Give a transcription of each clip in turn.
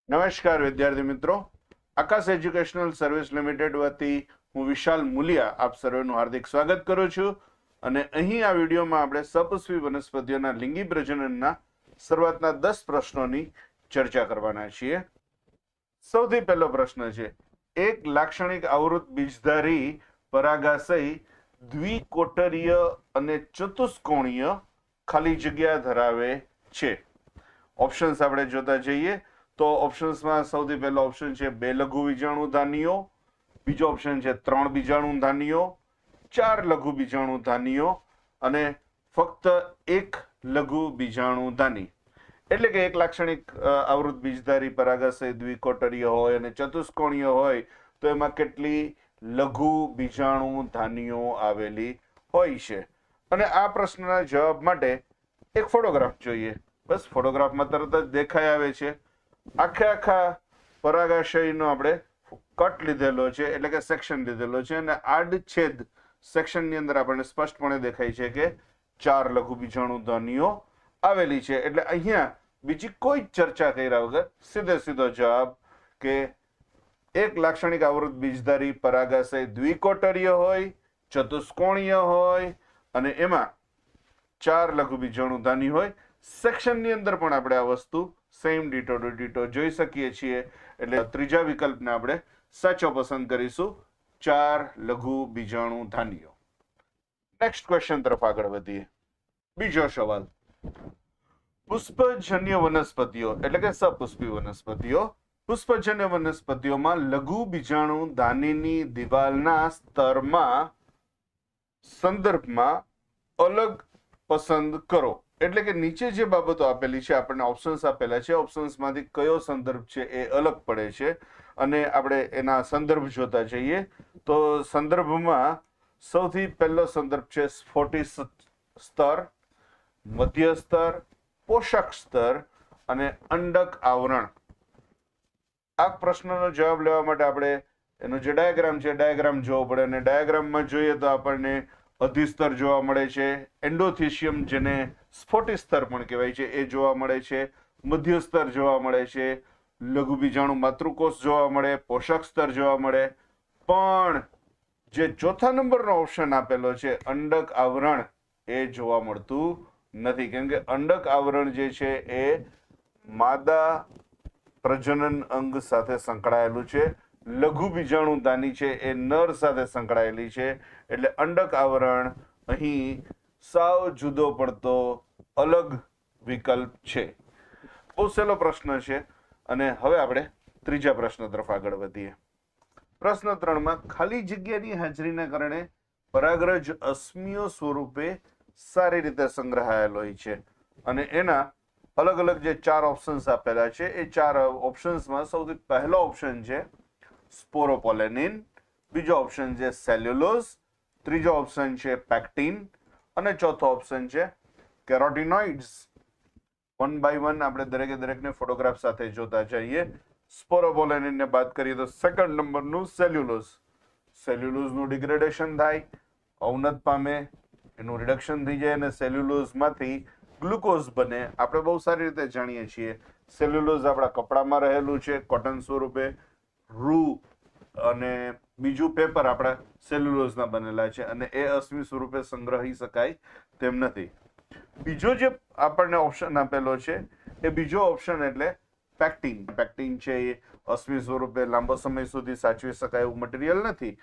નમસ્કાર વિદ્યાર્થી મિત્રો, આકાશ એજ્યુકેશનલ સર્વિસ લિમિટેડ વતી હું વિશાલ મુલિયા આપ સર્વેનું હાર્દિક સ્વાગત કરું છું. અને અહીં આ વિડીયોમાં આપણે સપુષ્પી વનસ્પતિઓના લિંગી પ્રજનનના શરૂઆતના 10 પ્રશ્નોની ચર્ચા કરવાના છીએ. સૌથી પહેલો પ્રશ્ન છે, એક લાક્ષણિક આવૃત બીજધારી પરાગાશય દ્વિકોટરીય અને ચતુષ્કોણીય ખાલી જગ્યા ધરાવે છે. ઓપ્શન્સ આપણે જોતા જઈએ તો ઓપ્શન્સમાં સૌથી પહેલો ઓપ્શન છે 2 લઘુ બીજાણુ ધાનીઓ, બીજો ઓપ્શન છે 3 બીજાણુ ધાનીઓ, 4 લઘુ બીજાણુ ધાનીઓ અને ફક્ત 1 લઘુ બીજાણુ ધાની. એટલે કે એક લાક્ષણિક આવૃત બીજધારી પરાગાશય દ્વિકોટરીય હોય અને ચતુષ્કોણીય હોય તો એમાં કેટલી લઘુ બીજાણુ ધાનીઓ આવેલી હોય છે. અને આ પ્રશ્નના જવાબ માટે એક ફોટોગ્રાફ જોઈએ. બસ ફોટોગ્રાફમાં તરત જ દેખાઈ આવે છે. આખા પરાગાશયનો આપણે કટ લીધેલો છે, એટલે કે સેક્શન લીધેલો છે અને આડછેદ સેક્શનની અંદર આપણને સ્પષ્ટપણે દેખાય છે કે 4 લઘુ બીજાણુ ધાનીઓ આવેલી છે. એટલે અહીંયા બીજી કોઈ ચર્ચા કર્યા વગર સીધો જવાબ કે એક લાક્ષણિક આવૃત બીજધારી પરાગાશય દ્વિકોટરીય હોય, ચતુષ્કોણીય હોય અને એમાં 4 લઘુ બીજાણુ ધાની હોય. સેક્શનની અંદર પણ આપણે આ વસ્તુ સેમ ડીટો ટુ ડીટો જોઈ શકીએ છીએ. એટલે ત્રીજા વિકલ્પને આપણે સાચો પસંદ કરીશું, 4 લઘુ બીજાણુ ધાનીઓ. નેક્સ્ટ ક્વેશ્ચન તરફ આગળ વધીએ. બીજો સવાલ, પુષ્પજન્ય વનસ્પતિઓ એટલે કે સપુષ્પી વનસ્પતિઓ. પુષ્પજન્ય વનસ્પતિઓમાં લઘુ બીજાણુ ધાનીની દિવાલના સ્તરમાં સંદર્ભમાં અલગ પસંદ કરો. એટલે કે નીચે જે બાબતો આપેલી છે, આપણને ઓપ્શન્સ આપેલા છે, ઓપ્શન્સમાંથી કયો સંદર્ભ છે એ અલગ પડે છે અને આપણે એના સંદર્ભ જોતા જઈએ તો સંદર્ભમાં સૌથી પહેલો સંદર્ભ છે સ્ફોટિક સ્તર, મધ્ય સ્તર, પોષક સ્તર અને અંડક આવરણ. આ પ્રશ્નનો જવાબ લેવા માટે આપણે એનો જે ડાયાગ્રામ છે ડાયાગ્રામ જોવો પડે અને ડાયાગ્રામમાં જોઈએ તો આપણને અધિસ્તર જોવા મળે છે, એન્ડોથિશિયમ જેને સ્ફોટિક સ્તર પણ કહેવાય છે એ જોવા મળે છે, મધ્ય સ્તર જોવા મળે છે, લઘુ બીજાણુ માતૃકોષ જોવા મળે, પોષક સ્તર જોવા મળે. પણ જે ચોથા નંબરનો ઓપ્શન આપેલો છે અંડક આવરણ એ જોવા મળતું નથી. કેમ કે અંડક આવરણ જે છે એ માદા પ્રજનન અંગ સાથે સંકળાયેલું છે, લઘુ બીજાણુ ધાની છે એ નર સાથે સંકળાયેલી છે. એટલે અંડક આવરણ અહીં સાવ જુદો પડતો અલગ વિકલ્પ છે. બહુ સહેલો પ્રશ્ન છે. અને હવે આપણે ત્રીજા પ્રશ્ન તરફ આગળ વધીએ. પ્રશ્ન 3માં ખાલી જગ્યાની હાજરીના કારણે પરાગરજ અશ્મિઓ સ્વરૂપે સારી રીતે સંગ્રહાયેલ હોય છે અને એના અલગ અલગ જે 4 ઓપ્શન્સ આપેલા છે એ 4 ઓપ્શન્સમાં સૌથી પહેલો ઓપ્શન છે સ્પોરોપોલેનિન, બીજો ઓપ્શન છે સેલ્યુલોઝ, ત્રીજો ઓપ્શન છે પેક્ટિન અને ચોથો ઓપ્શન છે કેરોટિનોઇડ્સ. 1 બાય 1 આપણે દરેકને ફોટોગ્રાફ સાથે જોતા જઈએ. સ્પોરોપોલેનિનને બાદ કરીએ તો સેકન્ડ નંબરનું સેલ્યુલોઝ. સેલ્યુલોઝનું ડિગ્રેડેશન થાય, અવનત પામે, એનું રિડક્શન થઈ જાય અને સેલ્યુલોઝમાંથી ગ્લુકોઝ બને. આપણે બહુ સારી રીતે જાણીએ છીએ સેલ્યુલોઝ આપણા કપડામાં રહેલું છે કોટન સ્વરૂપે, રૂ અને બીજું પેપર આપણા સેલ્યુલોઝના બનેલા છે અને એ અશ્મિ સ્વરૂપે સંગ્રહી શકાય તેમ નથી. બીજો જે આપણને ઓપ્શન આપેલો છે એ બીજો ઓપ્શન એટલે પેક્ટિન. પેક્ટિન છે એ અશ્મિ સ્વરૂપે લાંબો સમય સુધી સાચવી શકાય એવું મટીરિયલ નથી.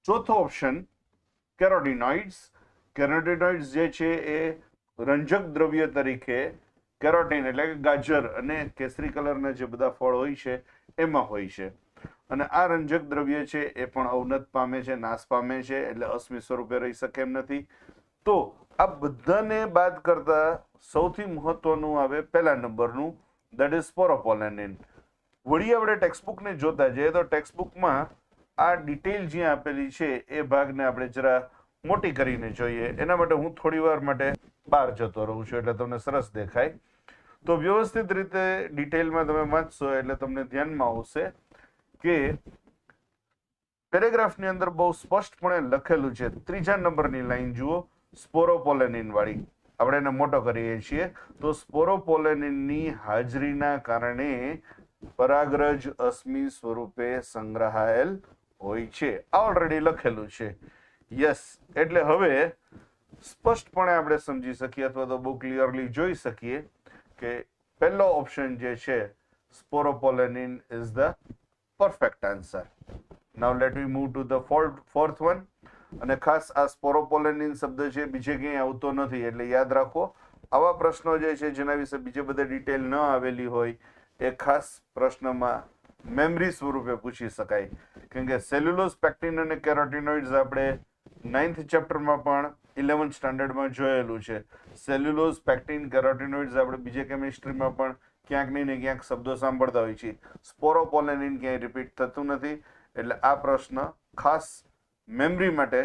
ચોથો ઓપ્શન કેરોટિનોઇડ્સ. કેરોટિનોઇડ્સ જે છે એ રંજક દ્રવ્ય તરીકે કેરોટીન એટલે કે ગાજર અને કેસરી કલરના જે બધા ફળ હોય છે એમાં હોય છે અને આ રંજક દ્રવ્ય છે એ પણ અવનત પામે છે, નાશ પામે છે, એટલે અશ્મિ સ્વરૂપે રહી શકે એમ નથી. તો આ બધાને બાદ કરતા સૌથી મહત્વનું આવે પહેલા નંબરનું, દેટ ઇઝ સ્પોરોપોલેનિન. વળી આપણે ટેક્સ્ટબુકને જોતા જઈએ તો ટેક્સ્ટબુકમાં આ ડિટેલ જ્યાં આપેલી છે એ ભાગને આપણે જરા મોટી કરીને જોઈએ. એના માટે હું થોડી વાર માટે બહાર જતો રહું છું એટલે તમને સરસ દેખાય. તો વ્યવસ્થિત રીતે ડિટેલમાં તમે વાંચશો એટલે તમને ધ્યાનમાં આવશે કે પેરેગ્રાફની અંદર બહુ સ્પષ્ટપણે લખેલું છે. ત્રીજા નંબરની લાઈન જુઓ, સ્પોરોપોલેનિન વાળી. આપણે એને મોટો કરીએ છીએ તો સ્પોરોપોલેનિનની હાજરીના કારણે પરાગરજ અશ્મિ સ્વરૂપે સંગ્રહાયેલ હોય છે. આ ઓલરેડી લખેલું છે. યસ, એટલે હવે સ્પષ્ટપણે આપણે સમજી શકીએ અથવા તો બહુ ક્લિયરલી જોઈ શકીએ કે પહેલો ઓપ્શન જે છે sporopollenin is the perfect answer. Now let we move to the fourth one. અને ખાસ આ સ્પોરોપોલેનિન શબ્દ છે બીજે ક્યાંય આવતો નથી, એટલે યાદ રાખો આવા પ્રશ્નો જે છે જેના વિશે બીજે બધે ડિટેલ ન આવેલી હોય એ ખાસ પ્રશ્નમાં મેમરી સ્વરૂપે પૂછી શકાય. કેમ કે સેલ્યુલોઝ, પેક્ટિન અને કેરોટિનોઇડ્સ આપણે 9th ચેપ્ટરમાં પણ 11th સ્ટાન્ડર્ડમાં જોયેલું છે. સેલ્યુલોઝ, પેક્ટિન, કેરોટિનોઇડ્સ આપણે બીજે કેમિસ્ટ્રીમાં પણ ક્યાંક ને ક્યાંક શબ્દો સાંભળતા હોય છે. સ્પોરોપોલેનિન ક્યાંય રિપીટ થતું નથી, એટલે આ પ્રશ્ન ખાસ મેમરી માટે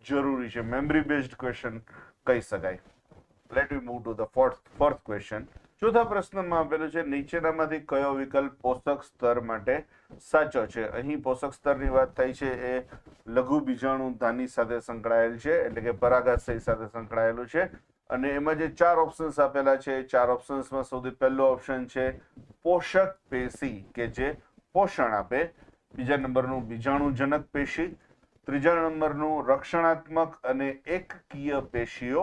જરૂરી છે. મેમરી બેઝડ ક્વેશ્ચન કહી શકાય. Let we move to the fourth question. ચોથા પ્રશ્નમાં આપેલું છે નીચેનામાંથી કયો વિકલ્પ પોષક સ્તર માટે સાચો છે. અહીં પોષક સ્તરની વાત થઈ છે એ લઘુ બીજાણુ ધાની સાથે સંકળાયેલ છે, એટલે કે પરાગાશય સાથે સંકળાયેલું છે. અને એમાં જે 4 ઓપ્શન્સ આપેલા છે, 4 ઓપ્શન્સમાં સૌથી પહેલો ઓપ્શન છે પોષક પેશી કે જે પોષણ આપે. બીજા નંબરનું બીજાણુજનક પેશી. ત્રીજા નંબરનું રક્ષણાત્મક અને એકકીય પેશીઓ,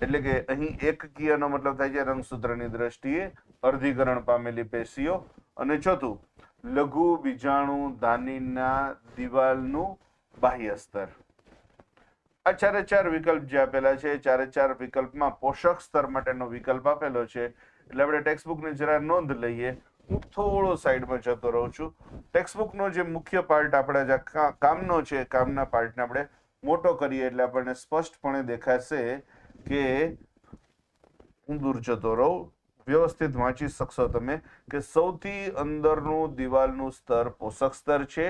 એટલે કે અહીં એકકીયનો મતલબ થાય છે રંગસૂત્રની દ્રષ્ટિએ અર્ધીકરણ પામેલી પેશીઓ. અને ચોથું લઘુ બીજાણુ ધાનીના દિવાલનું બાહ્ય સ્તર. આ 4 વિકલ્પ જે આપેલા છે, 4 વિકલ્પમાં પોષક સ્તર માટેનો વિકલ્પ આપેલો છે. એટલે આપણે ટેક્સ્ટબુકની જરા નોંધ લઈએ. હું થોડો સાઈડમાં જતો રહું છું. ટેક્સ્ટબુકનો જે મુખ્ય પાર્ટ આપણે જે કામનો છે, કામના પાર્ટને આપણે મોટો કરીએ એટલે આપણને સ્પષ્ટપણે દેખાશે કે હું દૂર જતો રહું, વ્યવસ્થિત વાંચી શકશો તમે કે સૌથી અંદરનું દિવાલનું સ્તર પોષક સ્તર છે,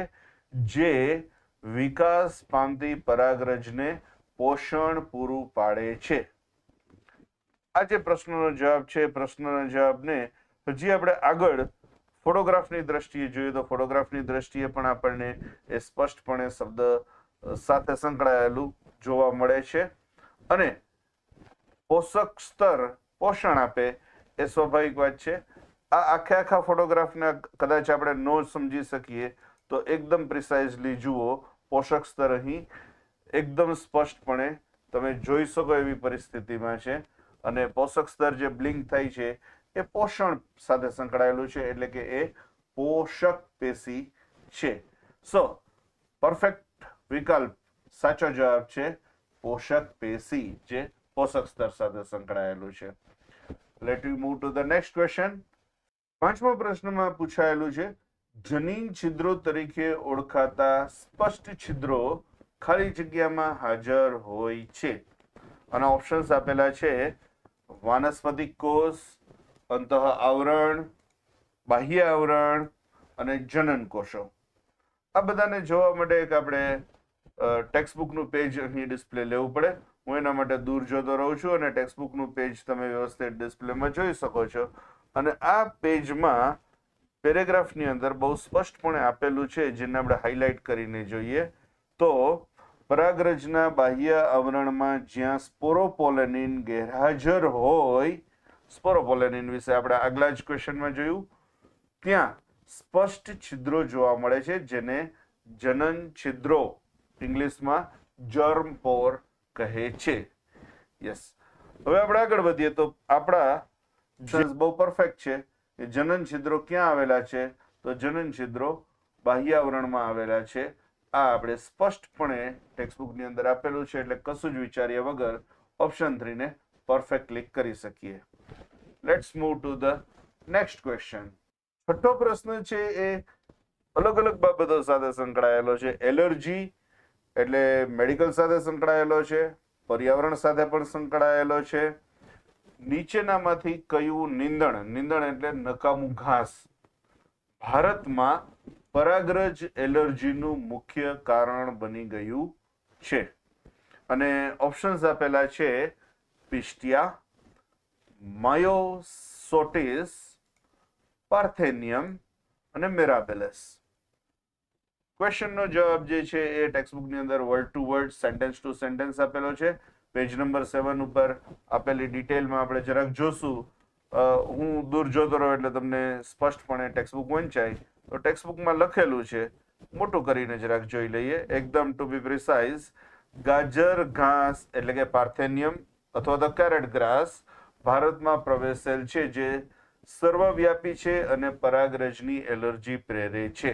જે વિકાસ પામતી પરાગરજને પોષણ પૂરું પાડે છે. આ જે પ્રશ્નનો જવાબ છે, પ્રશ્નના જવાબને હજી આપણે આગળ ફોટોગ્રાફની દ્રષ્ટિએ જોઈએ તો ફોટોગ્રાફની દ્રષ્ટિએ પણ આપણને એ સ્પષ્ટપણે શબ્દ સાથે સંકળાયેલું જોવા મળે છે. અને પોષક સ્તર પોષણ આપે એ સ્વાભાવિક વાત છે. આ આખા ફોટોગ્રાફને કદાચ આપણે ન સમજી શકીએ તો એકદમ પ્રિસાઇઝલી જુઓ. પોષક સ્તર અહીં એકદમ સ્પષ્ટપણે તમે જોઈ શકો એવી પરિસ્થિતિમાં છે. અને પોષક સ્તર જે બ્લિંક થાય છે એ પોષણ સાથે સંકળાયેલું છે, એટલે કે એ પોષક પેશી છે. સો પરફેક્ટ વિકલ્પ સાચો જવાબ છે પોષક પેશી, જે પોષક સ્તર સાથે સંકળાયેલું છે. Let we move to the next question. 5મા પ્રશ્નમાં પૂછાયેલું છે જનીન છિદ્રો તરીકે ઓળખાતા સ્પષ્ટ છિદ્રો ખાલી જગ્યામાં હાજર હોય છે. અને ઓપ્શન્સ આપેલા છે વાનસ્પતિક કોષ, અંતઃ આવરણ, બાહ્ય આવરણ અને જનન કોષો. આ બધાને જોવા માટે એક આપણે ટેક્સ્ટબુકનું પેજ અહીં ડિસ્પ્લે લેવું પડે. હું એના માટે દૂર જતો રહું છું અને ટેક્સ્ટબુકનું પેજ તમે વ્યવસ્થિત ડિસ્પ્લેમાં જોઈ શકો છો. અને આ પેજમાં પેરેગ્રાફની અંદર બહુ સ્પષ્ટપણે આપેલું છે, જેને આપણે હાઇલાઇટ કરીને જોઈએ તો પરાગરજના બાહ્ય આવરણમાં જ્યાં સ્પોરોપોલેનિન ગેરહાજર હોય, સ્પોરોપોલેનિન વિશે આપણે આગલા જ ક્વેશ્ચનમાં જોયું, ત્યાં સ્પષ્ટ છિદ્રો જોવા મળે છે, જેને જનન છિદ્રો ઇંગ્લિશમાં જર્મ પોર કહે છે. યસ, હવે આપણે આગળ વધીએ તો આપણા બહુ પરફેક્ટ છે. જનન છિદ્રો ક્યાં આવેલા છે? તો જનન છિદ્રો બાહ્ય આવરણમાં આવેલા છે. આ આપણે સ્પષ્ટપણે ટેક્સ્ટબુકની અંદર આપેલું છે, એટલે કશું જ વિચાર્યા વગર ઓપ્શન 3 ને પરફેક્ટ ક્લિક કરી શકીએ. Let's move to the next question. 6થો પ્રશ્ન છે એ અલગ અલગ બાબતો સાથે સંકળાયેલો છે. એલર્જી એટલે મેડિકલ સાથે સંકળાયેલો છે, પર્યાવરણ સાથે પણ સંકળાયેલો છે. નીચેનામાંથી કયું નીંદણ એટલે નકામું ઘાસ ભારતમાં પરાગરજ એલર્જીનું મુખ્ય કારણ બની ગયું છે? અને ઓપ્શન્સ આપેલા છે પિસ્ટિયા, માયોસોટિસ, પાર્થેનિયમ અને મિરાબેલસ. ક્વેશ્ચનનો જવાબ જે છે એ ટેક્સ્ટબુકની અંદર word to word, sentence to sentence આપેલો છે. પેજ નંબર 7 ઉપર આપેલી ડિટેલમાં આપણે જરાક જોશું. હું દૂર જોતો રહું એટલે તમને સ્પષ્ટપણે ટેક્સ્ટબુક વંચાય. તો ટેક્સ્ટબુકમાં લખેલું છે, મોટું કરીને જરાક જોઈ લઈએ. એકદમ ટુ બી પ્રિસાઇઝ, ગાજર ઘાસ એટલે કે પાર્થેનિયમ અથવા તો કેરેટ ગ્રાસ ભારતમાં પ્રવેશેલ છે, જે સર્વવ્યાપી છે અને પરાગરજની એલર્જી પ્રેરે છે.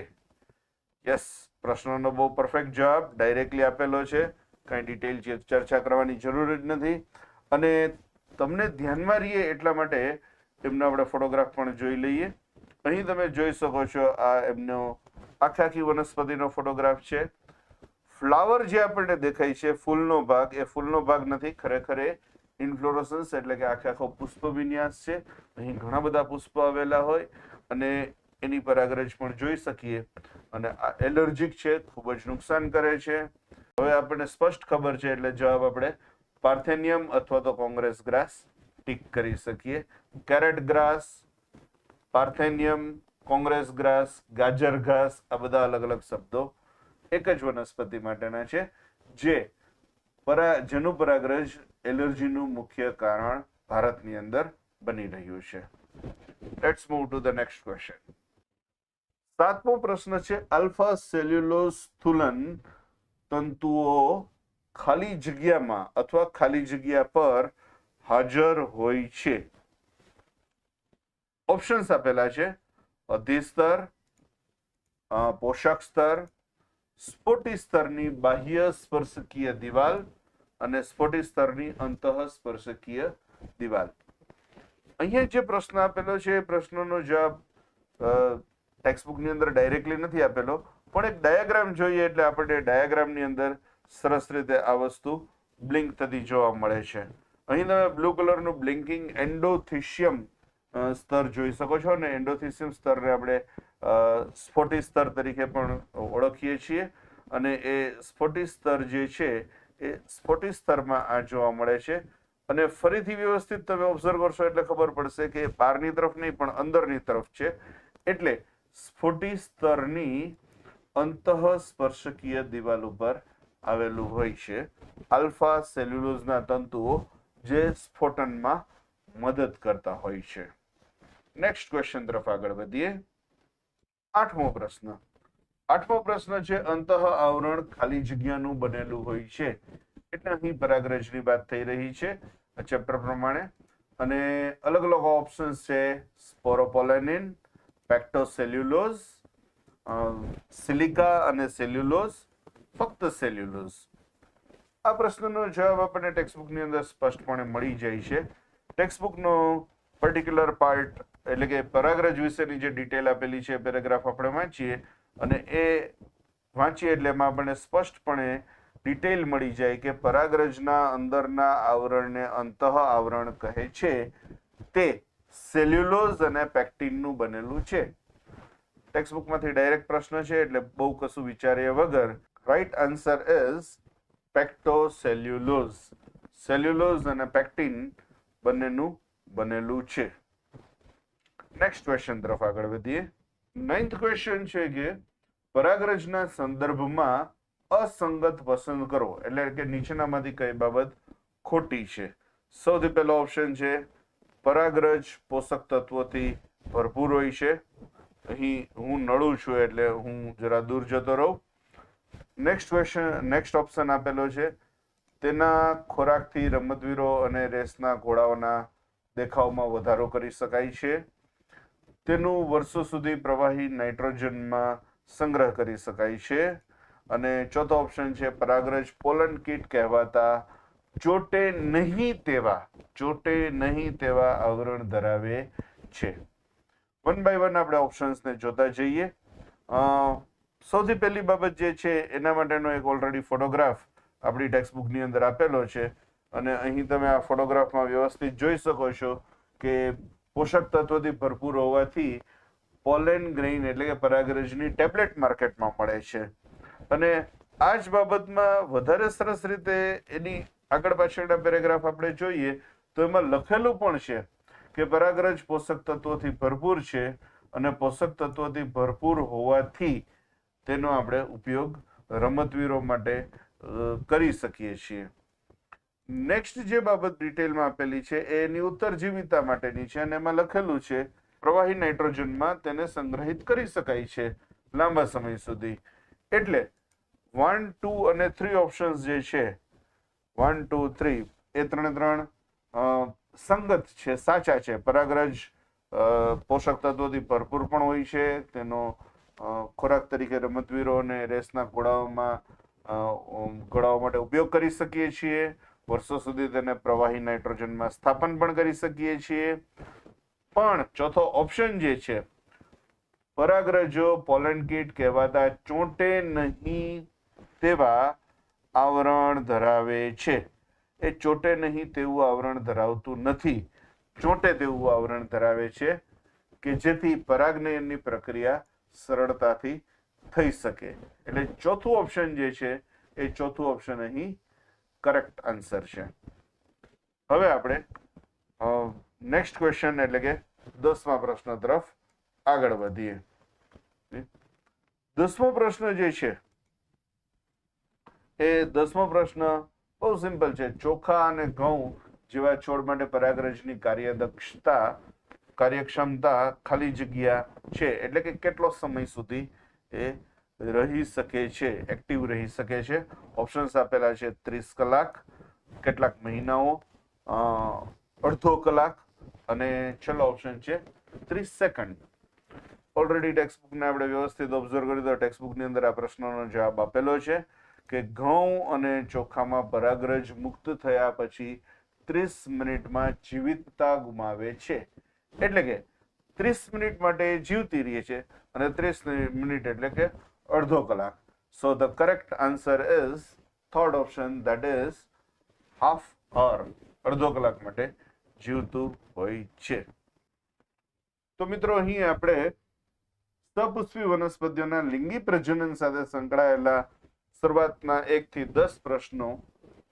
યસ, પ્રશ્નનો બહુ પરફેક્ટ જવાબ ડાયરેક્ટલી આપેલો છે, કાંઈ ડિટેલ ચર્ચા કરવાની જરૂર જ નથી. અને તમને ધ્યાનમાં રહીએ એટલા માટે એમનો આપણે ફોટોગ્રાફ પણ જોઈ લઈએ. અહીં તમે જોઈ શકો છો, આ એમનો આખી વનસ્પતિનો ફોટોગ્રાફ છે. ફ્લાવર જે આપણને દેખાય છે, ફૂલનો ભાગ, એ ફૂલનો ભાગ નથી, ખરેખર એ ઇન્ફ્લોરસન્સ એટલે કે આખો પુષ્પ વિન્યાસ છે. અહીં ઘણા બધા પુષ્પ આવેલા હોય અને એની પરાગરજ પણ જોઈ શકીએ. અને આ એલર્જીક છે, ખૂબ જ નુકસાન કરે છે. હવે આપણને સ્પષ્ટ ખબર છે એટલે જવાબ આપણે પાર્થેનિયમ અથવા તો કોંગ્રેસ ગ્રાસ ટીક કરી શકીએ. કેરેટ ગ્રાસ, પાર્થેનિયમ, કોંગ્રેસ ગ્રાસ, ગાજર ઘાસ, આ બધા અલગ અલગ શબ્દો એક જ વનસ્પતિ માટેના છે, જેનું પરાગરજ એલર્જીનું મુખ્ય કારણ ભારતની અંદર બની રહ્યું છે. Let's move to the next question. 7મો પ્રશ્ન છે, આલ્ફા સેલ્યુલોઝ સ્થૂલન તંતુઓ ખાલી જગ્યામાં અથવા ખાલી જગ્યા પર હાજર હોય છે. ઓપ્શન્સ આપેલા છે: અધિસ્તર, પોષક સ્તર, સ્ફોટી સ્તરની બાહ્ય સ્પર્શકીય દિવાલ અને સ્ફોટી સ્તરની અંતઃસ્પર્શકીય દિવાલ. અહીંયા જે પ્રશ્ન આપેલો છે એ પ્રશ્નનો જવાબ ટેક્સ્ટબુકની અંદર ડાયરેક્ટલી નથી આપેલો, પણ એક ડાયાગ્રામ જોઈએ એટલે આપણને ડાયાગ્રામની અંદર સરસ રીતે આ વસ્તુ બ્લિંક થતી જોવા મળે છે. અહીં તમે બ્લુ કલરનું બ્લિંકિંગ એન્ડોથિશિયમ સ્તર જોઈ શકો છો, અને એન્ડોથિશિયમ સ્તરને આપણે સ્ફોટી સ્તર તરીકે પણ ઓળખીએ છીએ. અને એ સ્ફોટી સ્તર જે છે એ સ્ફોટી સ્તરમાં આ જોવા મળે છે. અને ફરીથી વ્યવસ્થિત તમે ઓબ્ઝર્વ કરશો એટલે ખબર પડશે કે બહારની તરફ નહીં પણ અંદરની તરફ છે. એટલે સ્ફોટી સ્તરની અંતઃસ્પર્શકીય દિવાલ ઉપર આવેલું હોય છે આલ્ફા સેલ્યુલોઝના તંતુઓ, જે સ્ફોટનમાં મદદ કરતા હોય છે. નેક્સ્ટ ક્વેશ્ચન તરફ આગળ વધીએ. 8મો પ્રશ્ન. 8મો પ્રશ્ન છે, અંતઃ આવરણ ખાલી જગ્યાનું બનેલું હોય છે. એટલે અહીં પરાગરજની વાત થઈ રહી છે ચેપ્ટર પ્રમાણે. અને અલગ અલગ ઓપ્શન્સ છે: સ્પોરોપોલેનિન, પેક્ટોસેલ્યુલોઝ, સિલિકા અને સેલ્યુલોઝ, ફક્ત સેલ્યુલોઝ. આ પ્રશ્નનો જવાબ આપણને ટેક્સ્ટબુકની અંદર સ્પષ્ટપણે મળી જાય છે. ટેક્સ્ટબુકનો પર્ટિક્યુલર પાર્ટ એટલે કે પરાગરજ વિશેની જે ડિટેલ આપેલી છે, પેરેગ્રાફ આપણે વાંચીએ અને એ વાંચીએ એટલે એમાં આપણને સ્પષ્ટપણે ડિટેલ મળી જાય કે પરાગરજના અંદરના આવરણને અંતઃ આવરણ કહે છે, તે સેલ્યુલોઝ અને પેક્ટિનનું બનેલું છે. ટેક્સ્ટબુકમાંથી ડાયરેક્ટ પ્રશ્ન છે એટલે બહુ કશું વિચાર્યા વગર રાઈટ આન્સર ઇઝ પેક્ટોસેલ્યુલોઝ. સેલ્યુલોઝ અને પેક્ટિન બંનેનું બનેલું છે. નેક્સ્ટ ક્વેશ્ચન તરફ આગળ વધીએ. 9th ક્વેશ્ચન છે કે પરાગરજના સંદર્ભમાં અસંગત પસંદ કરો, એટલે કે નીચેનામાંથી કઈ બાબત ખોટી છે. સૌથી પહેલો ઓપ્શન છે, પરાગરજ પોષક તત્વોથી ભરપૂર હોય છે. અહીં હું નળું છું એટલે હું જરા દૂર જતો રહું. નેક્સ્ટ ઓપ્શન આપેલો છે, તેના ખોરાકથી રમતવીરો અને રેસના ઘોડાઓના દેખાવમાં વધારો કરી શકાય છે. તેનું વર્ષો સુધી પ્રવાહી નાઇટ્રોજનમાં સંગ્રહ કરી શકાય છે. અને ચોથો ઓપ્શન છે, પરાગરજ પોલન કીટ કહેવાતા ચોટે નહીં તેવા આવરણ ધરાવે છે. વન બાય વન આપણે ઓપ્શન્સને જોતા જઈએ. સૌથી પહેલી બાબત જે છે એના માટેનો એક ઓલરેડી ફોટોગ્રાફ આપણી ટેક્સ્ટબુકની અંદર આપેલો છે. અને અહીં તમે આ ફોટોગ્રાફમાં વ્યવસ્થિત જોઈ શકો છો કે પોષક તત્વોથી ભરપૂર હોવાથી પોલેન ગ્રેઇન એટલે કે પરાગરજની ટેબ્લેટ માર્કેટમાં મળે છે. અને આ જ બાબતમાં વધારે સરસ રીતે એની આગળ પાછળના પેરેગ્રાફ આપણે જોઈએ તો એમાં લખેલું પણ છે કે પરાગરજ પોષક તત્વોથી ભરપૂર છે અને પોષક તત્વોથી ભરપૂર હોવાથી તેનો આપણે ઉપયોગ રમતવીરો માટે કરી શકીએ છીએ. નેક્સ્ટ જે બાબત ડિટેલમાં આપેલી છે એની ઉત્તરજીવિતા માટેની છે અને એમાં લખેલું છે પ્રવાહી નાઇટ્રોજનમાં તેને સંગ્રહિત કરી શકાય છે લાંબા સમય સુધી. એટલે 1, 2 અને 3 ઓપ્શન્સ જે છે 1, 2, 3 એ ત્રણ સંગત છે, સાચા છે. પરાગરજ પોષક તત્વોથી ભરપૂર પણ હોય છે. તેનો ખોરાક તરીકે રમતવીરો અને રેસના ઘોડાઓમાં ઘોડાઓ માટે ઉપયોગ કરી શકીએ છીએ. વર્ષો સુધી તેને પ્રવાહી નાઇટ્રોજનમાં સ્થાપન પણ કરી શકીએ છીએ. પણ ચોથો ઓપ્શન જે છે પરાગરજો પોલન કીટ કહેવાતા ચોંટે નહીં તેવા આવરણ ધરાવે છે. એ ચોંટે નહીં તેવું આવરણ ધરાવતું નથી, ચોંટે તેવું આવરણ ધરાવે છે કે જેથી પરાગનયનની પ્રક્રિયા સરળતાથી થઈ શકે. એટલે ચોથું ઓપ્શન જે છે એ ચોથું ઓપ્શન અહીં કરેક્ટ આન્સર છે. હવે આપણે નેક્સ્ટ ક્વેશ્ચન એટલે કે 10મા પ્રશ્ન તરફ આગળ વધીએ. 10મો પ્રશ્ન જે છે એ 10મો પ્રશ્ન બહુ સિમ્પલ છે. ચોખા અને ઘઉં જેવા છોડ માટે પરાગરજની કાર્યક્ષમતા ખાલી જગ્યા છે એટલે કે કેટલો સમય સુધી એ રહી શકે છે, એક્ટિવ રહી શકે છે. ઓપ્શન્સ આપેલા છે 30 કલાક, કેટલાક મહિનાઓ, અડધો કલાક અને છેલ્લો ઓપ્શન છે 30 સેકન્ડ. ઓલરેડી ટેક્સ્ટબુકને આપણે વ્યવસ્થિત ઓબ્ઝર્વ કર્યું તો ટેક્સ્ટબુકની અંદર આ પ્રશ્નનો જવાબ આપેલો છે કે ઘઉં અને ચોખામાં પરાગરજ મુક્ત થયા પછી 30 મિનિટમાં જીવિતતા ગુમાવે છે. એટલે કે 30 મિનિટ માટે જીવતી રહે છે અને 30 મિનિટ એટલે કે અડધો કલાક. So the correct answer is third option, that is half hour. અડધો કલાક માટે જીવતું હોય છે. તો મિત્રો અહીં આપણે સપુષ્પી વનસ્પતિઓના લિંગી પ્રજનન સાથે સંકળાયેલા શરૂઆતના 1 થી 10 પ્રશ્નો,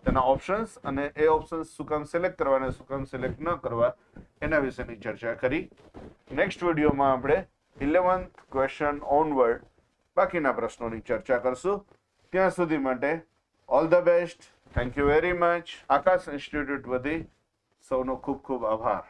તેના ઓપ્શન્સ અને એ ઓપ્શન્સ શું કામ સિલેક્ટ કરવા અને શું કામ સિલેક્ટ ન કરવા એના વિશેની ચર્ચા કરી. નેક્સ્ટ વિડીયોમાં આપણે 11th ક્વેશ્ચન ઓનવર્ડ બાકીના પ્રશ્નોની ચર્ચા કરશું. ત્યાં સુધી માટે all the best. Thank you very much. Akash institute વતી સૌનો ખૂબ ખૂબ આભાર.